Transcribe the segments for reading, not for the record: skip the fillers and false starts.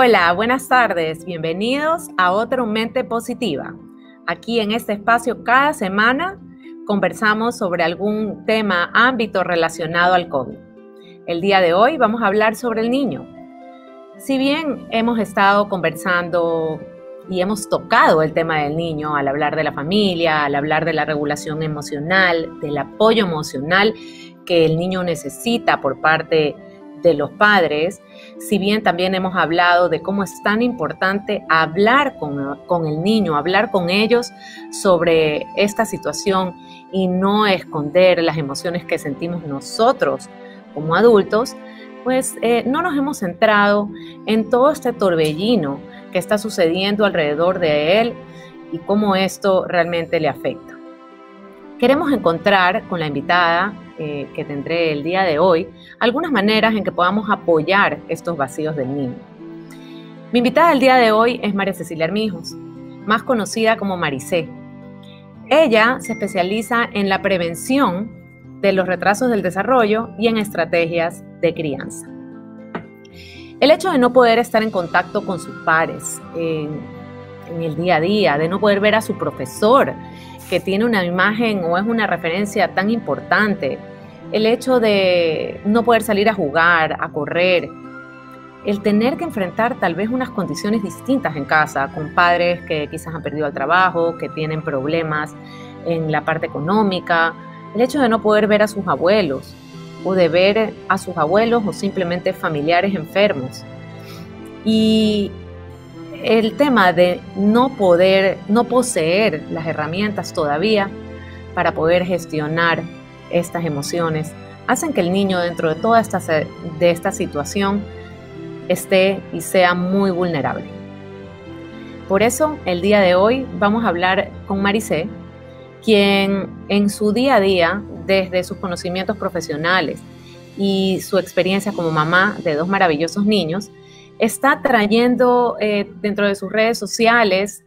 Hola, buenas tardes. Bienvenidos a otro Mente Positiva. Aquí en este espacio cada semana conversamos sobre algún tema, ámbito relacionado al COVID. El día de hoy vamos a hablar sobre el niño. Si bien hemos estado conversando y hemos tocado el tema del niño al hablar de la familia, al hablar de la regulación emocional, del apoyo emocional que el niño necesita por parte de los padres, si bien también hemos hablado de cómo es tan importante hablar con el niño, hablar con ellos sobre esta situación y no esconder las emociones que sentimos nosotros como adultos, pues no nos hemos centrado en todo este torbellino que está sucediendo alrededor de él y cómo esto realmente le afecta. Queremos encontrar con la invitada que tendré el día de hoy algunas maneras en que podamos apoyar estos vacíos del niño. Mi invitada del día de hoy es María Cecilia Armijos, más conocida como Maricé. Ella se especializa en la prevención de los retrasos del desarrollo y en estrategias de crianza. El hecho de no poder estar en contacto con sus pares en el día a día, de no poder ver a su profesor, que tiene una imagen o es una referencia tan importante, el hecho de no poder salir a jugar, a correr, el tener que enfrentar tal vez unas condiciones distintas en casa, con padres que quizás han perdido el trabajo, que tienen problemas en la parte económica, el hecho de no poder ver a sus abuelos, o de ver a sus abuelos o simplemente familiares enfermos. Y el tema de no poseer las herramientas todavía para poder gestionar estas emociones, hacen que el niño dentro de toda esta situación esté y sea muy vulnerable. Por eso, el día de hoy vamos a hablar con Maricé, quien en su día a día, desde sus conocimientos profesionales y su experiencia como mamá de dos maravillosos niños, está trayendo dentro de sus redes sociales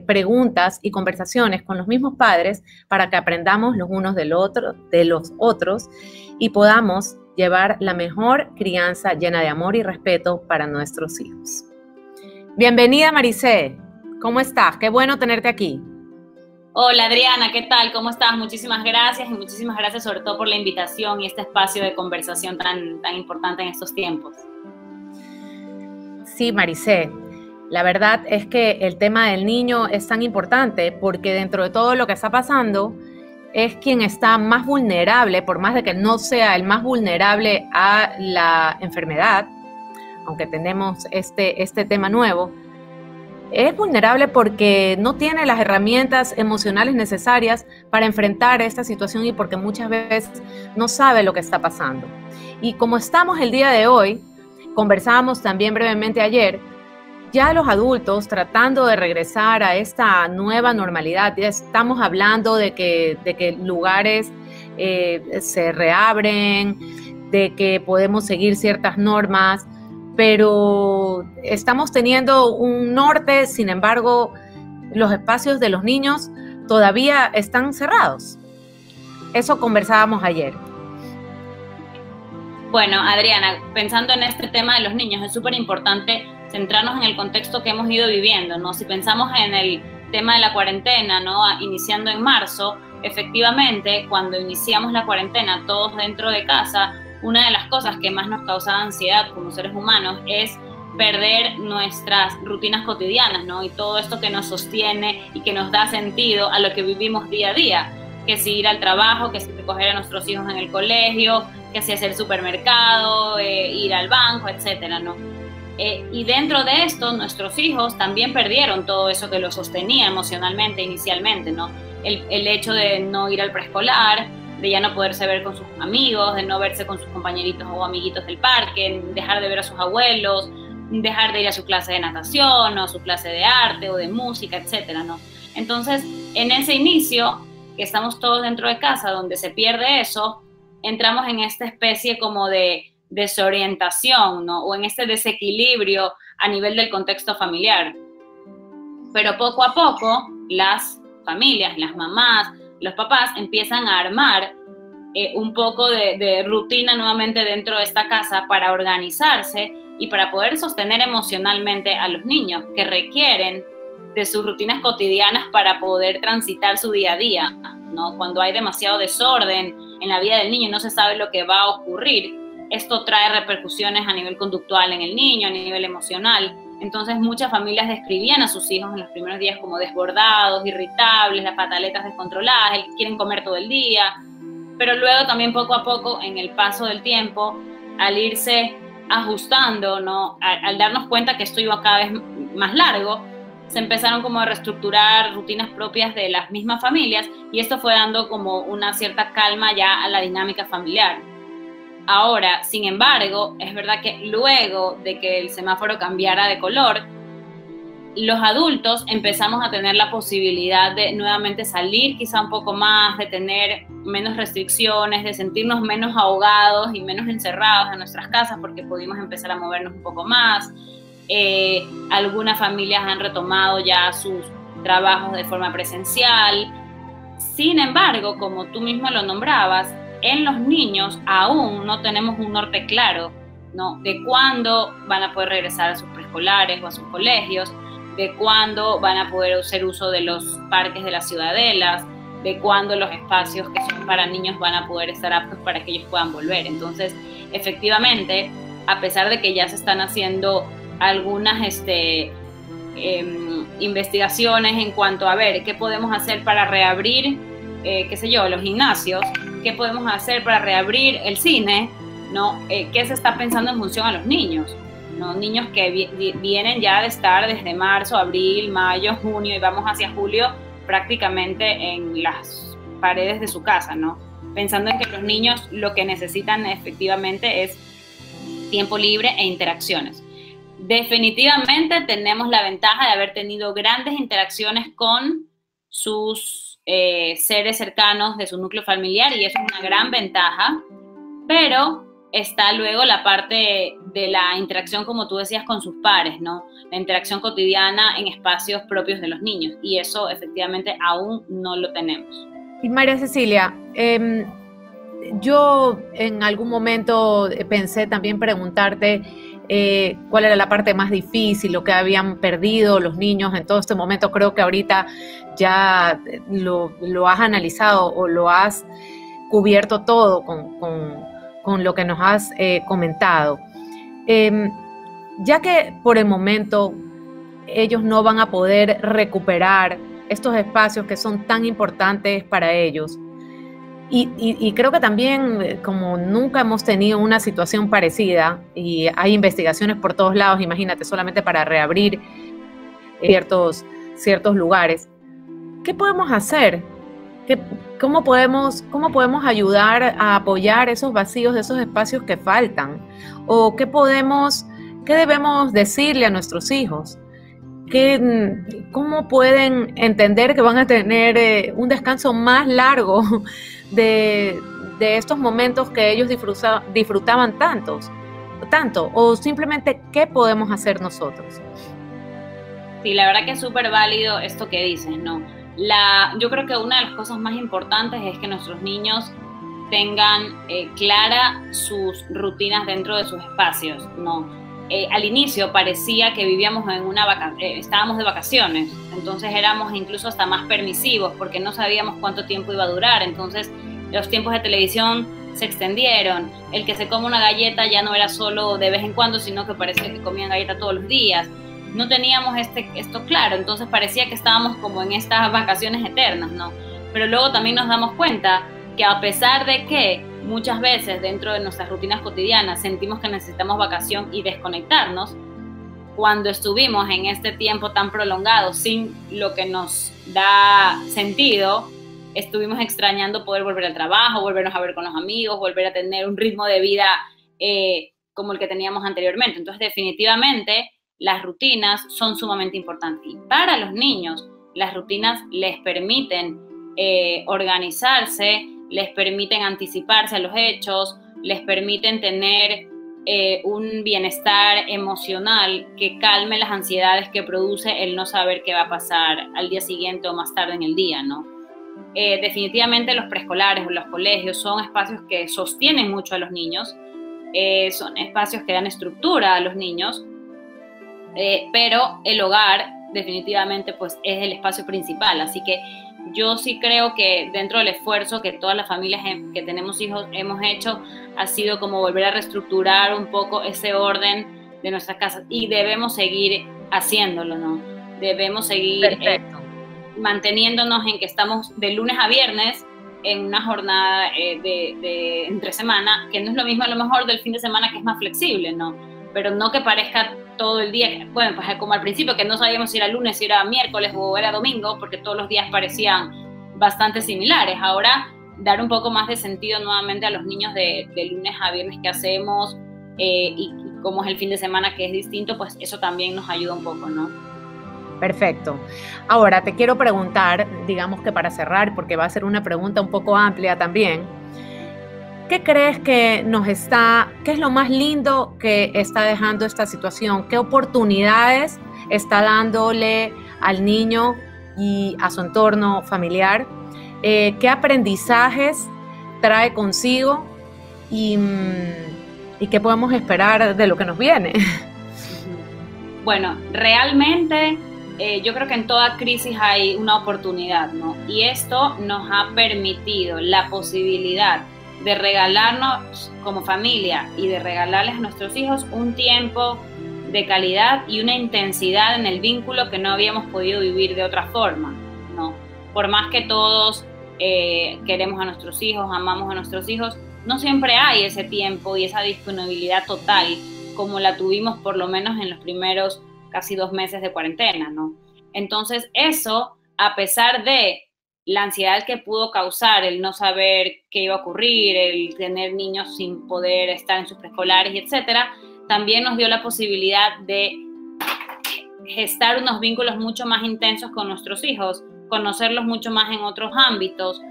preguntas y conversaciones con los mismos padres para que aprendamos los unos de los otros y podamos llevar la mejor crianza llena de amor y respeto para nuestros hijos. Bienvenida, Maricé. ¿Cómo estás? Qué bueno tenerte aquí. Hola Adriana, ¿qué tal? ¿Cómo estás? Muchísimas gracias y muchísimas gracias sobre todo por la invitación y este espacio de conversación tan importante en estos tiempos. Sí, Maricé, la verdad es que el tema del niño es tan importante porque dentro de todo lo que está pasando es quien está más vulnerable, por más de que no sea el más vulnerable a la enfermedad, aunque tenemos este tema nuevo, es vulnerable porque no tiene las herramientas emocionales necesarias para enfrentar esta situación y porque muchas veces no sabe lo que está pasando. Y como estamos el día de hoy, conversábamos también brevemente ayer, ya los adultos tratando de regresar a esta nueva normalidad, ya estamos hablando de que lugares se reabren, de que podemos seguir ciertas normas, pero estamos teniendo un norte, sin embargo, los espacios de los niños todavía están cerrados. Eso conversábamos ayer. Bueno, Adriana, pensando en este tema de los niños, es súper importante centrarnos en el contexto que hemos ido viviendo, ¿no? Si pensamos en el tema de la cuarentena, ¿no? Iniciando en marzo, efectivamente, cuando iniciamos la cuarentena todos dentro de casa, una de las cosas que más nos causaba ansiedad como seres humanos es perder nuestras rutinas cotidianas, ¿no? Y todo esto que nos sostiene y que nos da sentido a lo que vivimos día a día, que si ir al trabajo, que si recoger a nuestros hijos en el colegio, que si hacer supermercado, ir al banco, etcétera, ¿no? Y dentro de esto, nuestros hijos también perdieron todo eso que los sostenía emocionalmente inicialmente, ¿no? El hecho de no ir al preescolar, de ya no poderse ver con sus amigos, de no verse con sus compañeritos o amiguitos del parque, dejar de ver a sus abuelos, dejar de ir a su clase de natación o a su clase de arte o de música, etcétera, ¿no? Entonces, en ese inicio, que estamos todos dentro de casa, donde se pierde eso, entramos en esta especie como de desorientación, ¿no? O en este desequilibrio a nivel del contexto familiar. Pero poco a poco, las familias, las mamás, los papás empiezan a armar un poco de rutina nuevamente dentro de esta casa para organizarse y para poder sostener emocionalmente a los niños que requieren de sus rutinas cotidianas para poder transitar su día a día, ¿no? Cuando hay demasiado desorden en la vida del niño y no se sabe lo que va a ocurrir, esto trae repercusiones a nivel conductual en el niño, a nivel emocional. Entonces muchas familias describían a sus hijos en los primeros días como desbordados, irritables, las pataletas descontroladas, quieren comer todo el día, pero luego también poco a poco, en el paso del tiempo, al irse ajustando, ¿no? Al darnos cuenta que esto iba cada vez más largo, se empezaron como a reestructurar rutinas propias de las mismas familias y esto fue dando como una cierta calma ya a la dinámica familiar. Ahora, sin embargo, es verdad que luego de que el semáforo cambiara de color, los adultos empezamos a tener la posibilidad de nuevamente salir quizá un poco más, de tener menos restricciones, de sentirnos menos ahogados y menos encerrados en nuestras casas porque pudimos empezar a movernos un poco más. Algunas familias han retomado ya sus trabajos de forma presencial. Sin embargo, como tú mismo lo nombrabas, en los niños aún no tenemos un norte claro, ¿no? De cuándo van a poder regresar a sus preescolares o a sus colegios, de cuándo van a poder hacer uso de los parques de las ciudadelas, de cuándo los espacios que son para niños van a poder estar aptos para que ellos puedan volver. Entonces, efectivamente, a pesar de que ya se están haciendo algunas investigaciones en cuanto a ver qué podemos hacer para reabrir, qué sé yo, los gimnasios, qué podemos hacer para reabrir el cine, ¿no? ¿Qué se está pensando en función a los niños? ¿No? Niños que vienen ya de estar desde marzo, abril, mayo, junio y vamos hacia julio prácticamente en las paredes de su casa, ¿no? Pensando en que los niños lo que necesitan efectivamente es tiempo libre e interacciones. Definitivamente tenemos la ventaja de haber tenido grandes interacciones con sus seres cercanos de su núcleo familiar y eso es una gran ventaja, pero está luego la parte de la interacción, como tú decías, con sus pares, ¿no? La interacción cotidiana en espacios propios de los niños y eso efectivamente aún no lo tenemos. Y María Cecilia, yo en algún momento pensé también preguntarte cuál era la parte más difícil, lo que habían perdido los niños en todo este momento. Creo que ahorita ya lo has analizado o lo has cubierto todo con lo que nos has comentado. Ya que por el momento ellos no van a poder recuperar estos espacios que son tan importantes para ellos, y creo que también como nunca hemos tenido una situación parecida y hay investigaciones por todos lados, imagínate, solamente para reabrir ciertos lugares, ¿qué podemos hacer? ¿Cómo podemos ayudar a apoyar esos vacíos de esos espacios que faltan? ¿O qué debemos decirle a nuestros hijos? ¿Cómo pueden entender que van a tener un descanso más largo de estos momentos que ellos disfrutaban tanto? ¿O simplemente qué podemos hacer nosotros? Sí, la verdad que es súper válido esto que dices, ¿no? Yo creo que una de las cosas más importantes es que nuestros niños tengan clara sus rutinas dentro de sus espacios, ¿no? Al inicio parecía que vivíamos estábamos de vacaciones, entonces éramos incluso hasta más permisivos porque no sabíamos cuánto tiempo iba a durar, entonces los tiempos de televisión se extendieron, el que se come una galleta ya no era solo de vez en cuando, sino que parecía que comían galleta todos los días. No teníamos esto claro, entonces parecía que estábamos como en estas vacaciones eternas, ¿no? Pero luego también nos damos cuenta que a pesar de que muchas veces dentro de nuestras rutinas cotidianas sentimos que necesitamos vacación y desconectarnos, cuando estuvimos en este tiempo tan prolongado sin lo que nos da sentido, estuvimos extrañando poder volver al trabajo, volvernos a ver con los amigos, volver a tener un ritmo de vida como el que teníamos anteriormente. Entonces definitivamente las rutinas son sumamente importantes y para los niños las rutinas les permiten organizarse, les permiten anticiparse a los hechos, les permiten tener un bienestar emocional que calme las ansiedades que produce el no saber qué va a pasar al día siguiente o más tarde en el día, ¿no? Definitivamente los preescolares o los colegios son espacios que sostienen mucho a los niños, son espacios que dan estructura a los niños, pero el hogar definitivamente pues es el espacio principal, así que yo sí creo que dentro del esfuerzo que todas las familias que tenemos hijos hemos hecho, ha sido como volver a reestructurar un poco ese orden de nuestras casas, y debemos seguir haciéndolo, ¿no? Debemos seguir manteniéndonos en que estamos de lunes a viernes en una jornada de entre semana, que no es lo mismo a lo mejor del fin de semana, que es más flexible, ¿no? Pero no que parezca todo el día, bueno, pues como al principio, que no sabíamos si era lunes, si era miércoles o era domingo, porque todos los días parecían bastante similares. Ahora, dar un poco más de sentido nuevamente a los niños de lunes a viernes que hacemos, y cómo es el fin de semana, que es distinto, pues eso también nos ayuda un poco, ¿no? Perfecto. Ahora te quiero preguntar, digamos que para cerrar, porque va a ser una pregunta un poco amplia también, ¿qué crees que qué es lo más lindo que está dejando esta situación? ¿Qué oportunidades está dándole al niño y a su entorno familiar? ¿Qué aprendizajes trae consigo? ¿Y qué podemos esperar de lo que nos viene? Bueno, realmente yo creo que en toda crisis hay una oportunidad, ¿no? Y esto nos ha permitido la posibilidad de regalarnos como familia y de regalarles a nuestros hijos un tiempo de calidad y una intensidad en el vínculo que no habíamos podido vivir de otra forma, ¿no? Por más que todos queremos a nuestros hijos, amamos a nuestros hijos, no siempre hay ese tiempo y esa disponibilidad total como la tuvimos por lo menos en los primeros casi 2 meses de cuarentena, ¿no? Entonces eso, a pesar de la ansiedad que pudo causar el no saber qué iba a ocurrir, el tener niños sin poder estar en sus preescolares, etcétera, también nos dio la posibilidad de gestar unos vínculos mucho más intensos con nuestros hijos, conocerlos mucho más en otros ámbitos,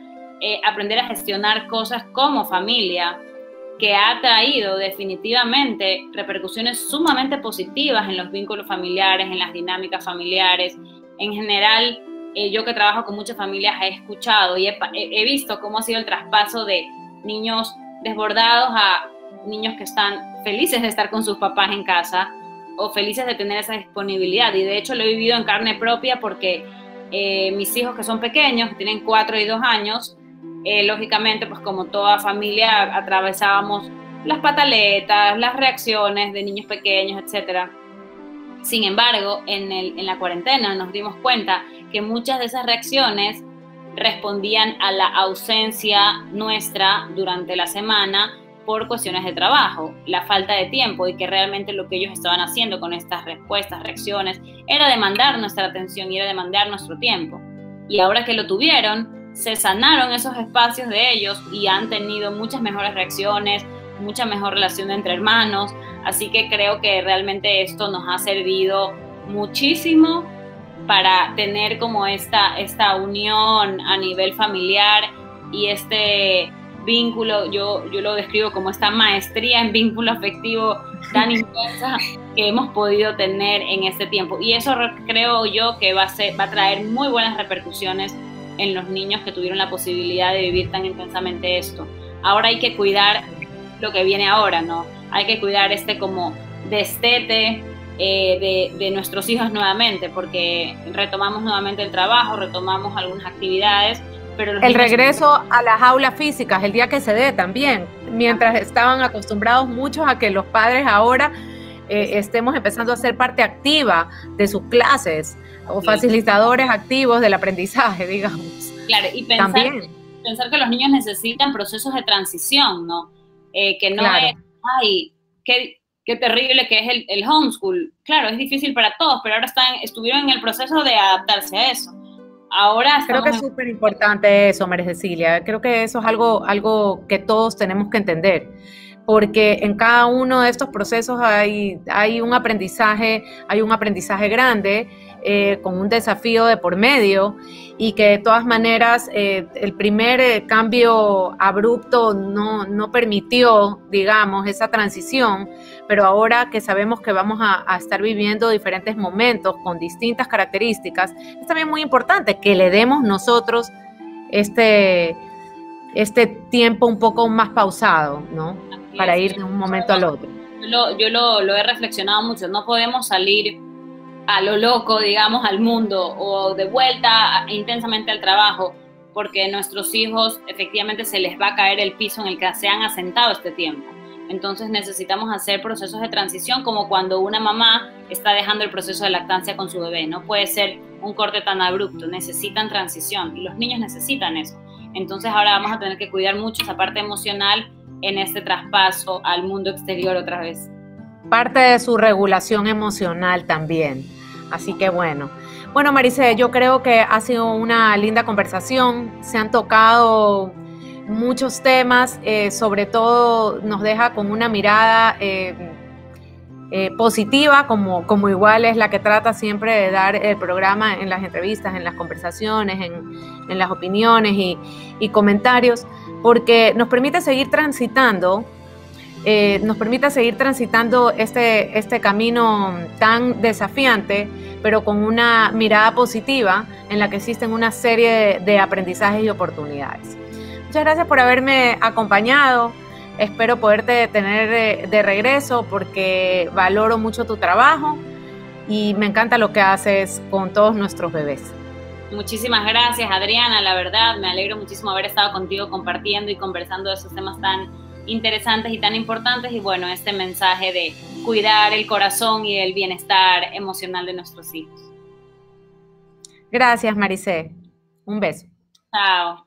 aprender a gestionar cosas como familia, que ha traído definitivamente repercusiones sumamente positivas en los vínculos familiares, en las dinámicas familiares. En general, yo que trabajo con muchas familias he escuchado y he visto cómo ha sido el traspaso de niños desbordados a niños que están felices de estar con sus papás en casa o felices de tener esa disponibilidad. Y de hecho lo he vivido en carne propia porque mis hijos, que son pequeños, que tienen 4 y 2 años, lógicamente, pues como toda familia atravesábamos las pataletas, las reacciones de niños pequeños, etc. Sin embargo, en la cuarentena nos dimos cuenta que muchas de esas reacciones respondían a la ausencia nuestra durante la semana por cuestiones de trabajo, la falta de tiempo, y que realmente lo que ellos estaban haciendo con estas respuestas, reacciones, era demandar nuestra atención y era demandar nuestro tiempo. Y ahora que lo tuvieron, se sanaron esos espacios de ellos y han tenido muchas mejores reacciones, mucha mejor relación entre hermanos, así que creo que realmente esto nos ha servido muchísimo para tener como esta unión a nivel familiar y este vínculo, yo lo describo como esta maestría en vínculo afectivo tan intensa que hemos podido tener en este tiempo, y eso creo yo que va a traer muy buenas repercusiones en los niños que tuvieron la posibilidad de vivir tan intensamente esto. Ahora hay que cuidar lo que viene ahora, ¿no? Hay que cuidar como destete de nuestros hijos nuevamente, porque retomamos nuevamente el trabajo, retomamos algunas actividades, pero el regreso a las aulas físicas, el día que se dé también, mientras estaban acostumbrados muchos a que los padres ahora estemos empezando a ser parte activa de sus clases, o facilitadores activos del aprendizaje, digamos. Claro, y pensar que los niños necesitan procesos de transición, ¿no? Que no es, ay, qué terrible que es el homeschool. Claro, es difícil para todos, pero ahora estuvieron en el proceso de adaptarse a eso. Ahora creo que es súper importante eso, María Cecilia. Creo que eso es algo que todos tenemos que entender, porque en cada uno de estos procesos hay un aprendizaje grande, con un desafío de por medio, y que de todas maneras el primer cambio abrupto no permitió, digamos, esa transición, pero ahora que sabemos que vamos a estar viviendo diferentes momentos con distintas características, es también muy importante que le demos nosotros este tiempo un poco más pausado, ¿no? para ir de un momento al otro. Yo lo he reflexionado mucho. No podemos salir a lo loco, digamos, al mundo o de vuelta intensamente al trabajo, porque a nuestros hijos efectivamente se les va a caer el piso en el que se han asentado este tiempo. Entonces necesitamos hacer procesos de transición, como cuando una mamá está dejando el proceso de lactancia con su bebé. No puede ser un corte tan abrupto, necesitan transición y los niños necesitan eso. Entonces ahora vamos a tener que cuidar mucho esa parte emocional en este traspaso al mundo exterior otra vez. Parte de su regulación emocional también. Así que bueno. Bueno, Maricé, yo creo que ha sido una linda conversación. Se han tocado muchos temas, sobre todo nos deja con una mirada positiva, como igual es la que trata siempre de dar el programa en las entrevistas, en las conversaciones, en las opiniones y comentarios, porque nos permite seguir transitando este camino tan desafiante, pero con una mirada positiva en la que existen una serie de aprendizajes y oportunidades. Muchas gracias por haberme acompañado. Espero poderte tener de regreso porque valoro mucho tu trabajo y me encanta lo que haces con todos nuestros bebés. Muchísimas gracias, Adriana. La verdad, me alegro muchísimo haber estado contigo compartiendo y conversando de esos temas tan interesantes y tan importantes. Y bueno, este mensaje de cuidar el corazón y el bienestar emocional de nuestros hijos. Gracias, Maricé. Un beso. Chao.